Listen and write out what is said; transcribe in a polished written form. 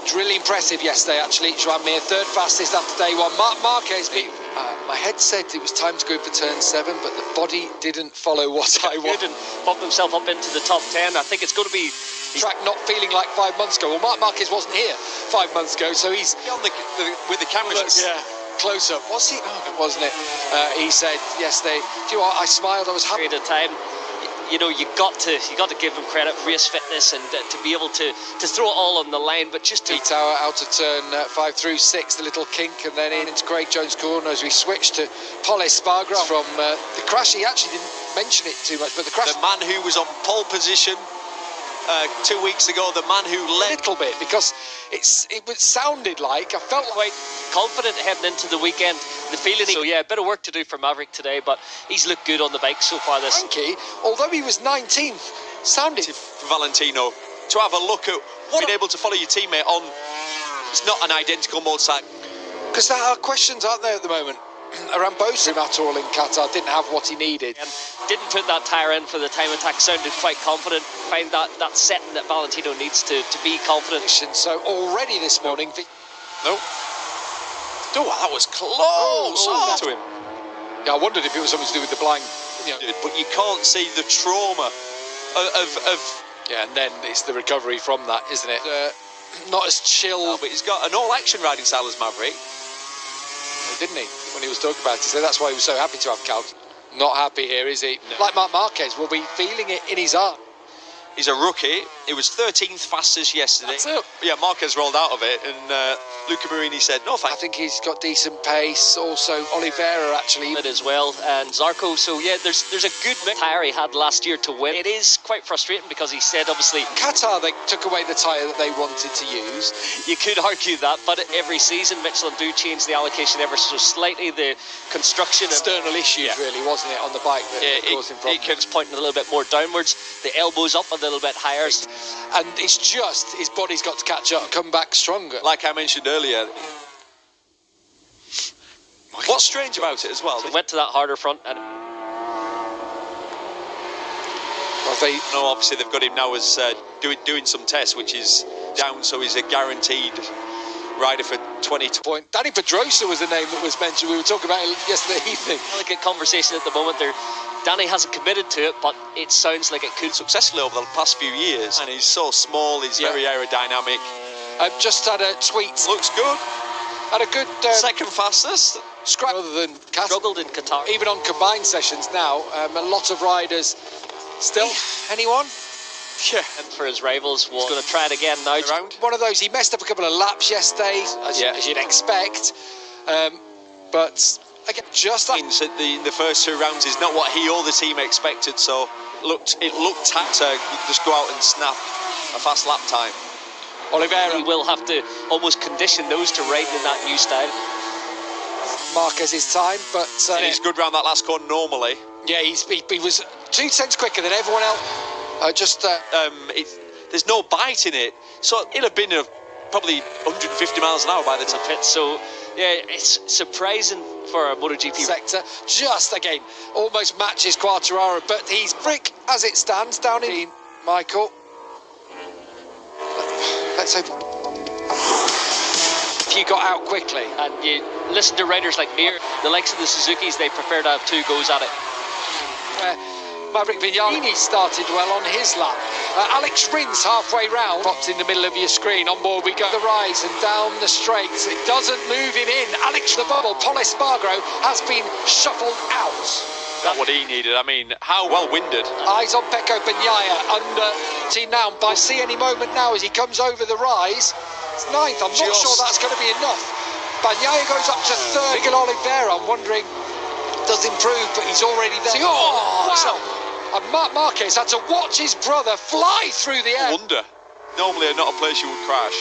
looked really impressive yesterday, actually. Joan Mir, third fastest after day one. Marquez beat... my head said it was time to go for turn 7, but the body didn't follow what I wanted. And bumped himself up into the top 10. I think it's going to be... Track not feeling like 5 months ago. Well, Marc Marquez wasn't here 5 months ago, so he's... On with the cameras. Yeah, close up. Was he? Oh, wasn't it? He said yesterday, do you know what, I smiled, I was happy. At a time, you know, you got to give him credit, race fitness, and to be able to throw it all on the line, but just to... Tower out of turn 5 through 6, the little kink, and then into Craig Jones' corner as we switch to Paul Espargaro from the crash. He actually didn't mention it too much, but the crash... The man who was on pole position 2 weeks ago, the man who led... A little bit, because it sounded like, I felt like... confident heading into the weekend. The feeling... So yeah, a bit of work to do for Maverick today, but he's looked good on the bike so far this... Frankie, although he was 19th, sounded... For Valentino, to have a look at being able to follow your teammate on... It's not an identical motorcycle. Because there are questions, aren't there, at the moment? Around both at all in Qatar, didn't have what he needed. And didn't put that tyre in for the time attack, sounded quite confident. Find that setting that Valentino needs to be confident. So already this morning... No. Oh, that was close to him. Yeah, I wondered if it was something to do with the blind. You know. But you can't see the trauma of... Yeah, and then it's the recovery from that, isn't it? Not as chill. No, but he's got an all-action riding style as Maverick. Didn't he? When he was talking about it, so that's why he was so happy to have Cal. Not happy here, is he? No. Like Marc Marquez will be feeling it in his arm. He's a rookie. It was 13th fastest yesterday. That's it. Yeah, Marquez rolled out of it, and Luca Marini said no thanks. I think he's got decent pace. Also, Oliveira actually as well, and Zarco. So yeah, there's a good tyre he had last year to win. It is quite frustrating because he said obviously Qatar they took away the tyre that they wanted to use. You could argue that, but every season Michelin do change the allocation ever so slightly. The construction external issues really, wasn't it, on the bike that caused him problems. It keeps pointing a little bit more downwards. The elbows up a little bit higher, and it's just his body's got to catch up and come back stronger. Like I mentioned earlier, what's strange about it as well, so went to that harder front, and well, obviously they've got him now as doing some tests, which is down, so he's a guaranteed rider for 2020. Danny Pedrosa was the name that was mentioned. We were talking about it yesterday evening. Delicate conversation at the moment. Danny hasn't committed to it, but it sounds like it could. Successfully over the past few years, and he's so small, he's very aerodynamic. I've just had a tweet. Looks good. Had a good second fastest. Scrap other than Qatar. Struggled in Qatar. Even on combined sessions now, a lot of riders still. Anyone? Yeah. And for his rivals, he's going to try it again now. One of those, he messed up a couple of laps yesterday, as you'd expect. But again, just that. In the first 2 rounds is not what he or the team expected, so it looked tapped to just go out and snap a fast lap time. Oliveira. He will have to almost condition those to riding in that new style. Marquez's time, but he's good round that last corner normally. Yeah, he was 2 tenths quicker than everyone else. There's no bite in it, so it'll have been probably 150 miles an hour by the time pit. So yeah, it's surprising for a MotoGP sector. Just again, almost matches Quartararo, but he's Frick as it stands down in Michael. Let's hope. If you got out quickly and you listen to riders like Mir, the likes of the Suzukis, they prefer to have 2 goes at it. Maverick Vignali started well on his lap. Alex Rins halfway round, popped in the middle of your screen. On board we go. The rise and down the straights. It doesn't move him in. Alex the bubble. Paul Espargaro has been shuffled out. Not what he needed. I mean, how well winded. Eyes on Pecco Bagnaia under team now. By see any moment now as he comes over the rise. It's 9th. I'm not sure that's going to be enough. Bagnaia goes up to 3rd. Miguel Oliveira, I'm wondering, does improve, but he's already there. Wow! And Marc Marquez had to watch his brother fly through the air. Wonder. Normally not a place you would crash.